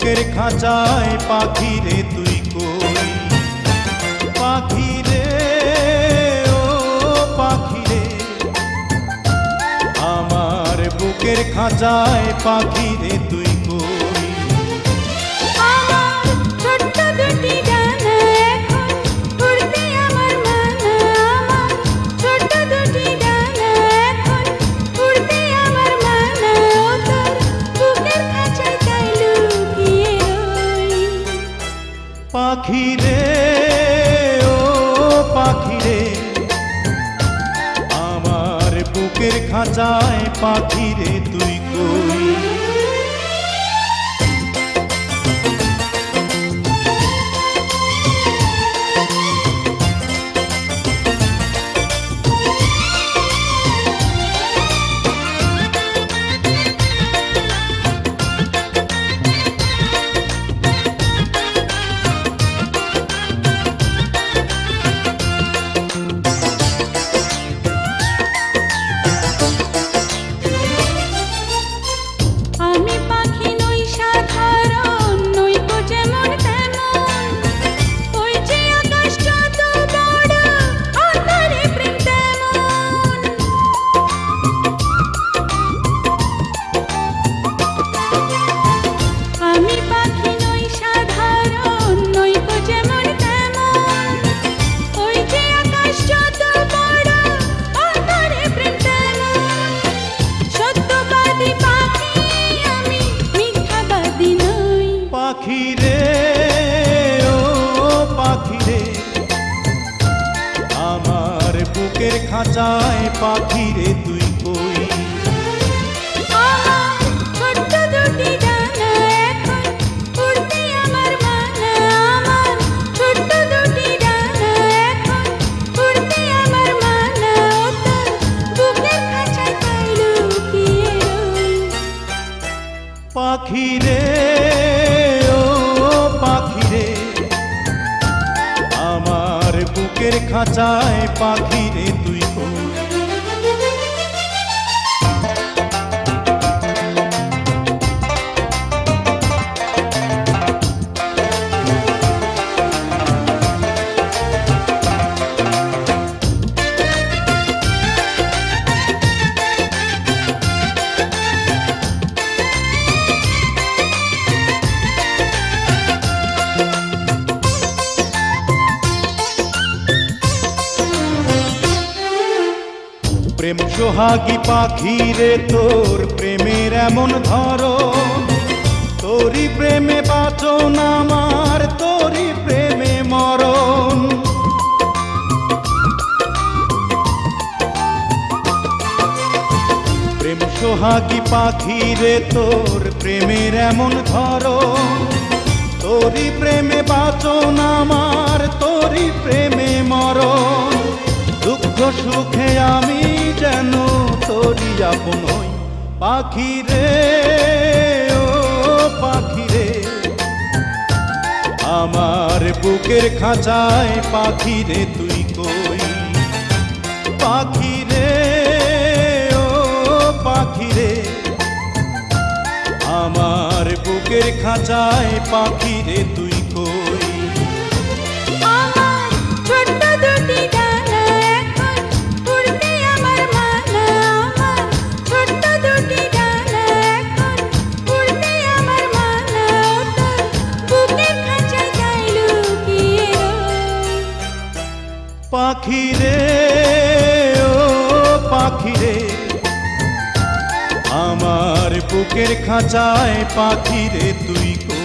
বুকের খাঁচায় পাখি রে তুই কই, পাখি রে ও পাখি রে, আমার বুকের খাঁচায় পাখি রে তুই কই। আমার ছোট্ট দুটি ডানা এখন উড়তে আমার মানা, আমার ছোট্ট দুটি ডানা এখন উড়তে আমার মানা, ও তোর বুকের খাঁচায় তাই লুকিয়ে রই। পাখি রে ও পাখি রে, আমার বুকের খাঁচায় পাখি রে তুই কই। আমি পাখি নই সাধারণ, নই তো যেমন তেমন, ওই যে আকাশ যত বড় অন্তরে প্রেম তেমন। আমি পাখি নই সাধারণ, নই তো যেমন তেমন, ওই যে আকাশ যত বড় অন্তরে প্রেম তেমন। সত্যবাদী পাখি আমি, মিথ্যাবাদী নই। পাখি রে ও পাখি রে, আমার বুকের খাঁচায় পাখি রে তুই কই। আমার ছোট্ট দুটি ডানা এখন উড়তে আমার মানা, আমার ছোট্ট দুটি ডানা এখন উড়তে আমার মানা, ও তোর বুকের খাঁচায় তাই লুকিয়ে রই। পাখি রে ও পাখি রে, আমার বুকের খাঁচায় পাখি রে তুই কই। প্রেম সোহাগী পাখি রে, তোর প্রেমের এমন ধরন, তোরই প্রেমে বাঁচন আমার, তোরই প্রেমে মরণ। প্রেম সোহাগী পাখি রে, তোর প্রেমের এমন ধরন, তোরই প্রেমে বাঁচন আমার, তোরই প্রেমে মরণ। দুঃখ সুখে আমি যেন তোরই আপন হই। পাখি রে ও পাখি রে, আমার বুকের খাঁচায় পাখি রে তুই কই। পাখি রে ও পাখি রে, আমার বুকের খাঁচায় পাখি রে তুই কই। আমার ছোট্ট দুটি ডানা এখন উড়তে আমার মানা, আমার ছোট্ট দুটি ডানা এখন উড়তে আমার মানা, ও তোর বুকের খাঁচায় তাই লুকিয়ে রই। পাখি রে ও পাখি রে, আমার বুকের খাঁচায় পাখি রে তুই কই।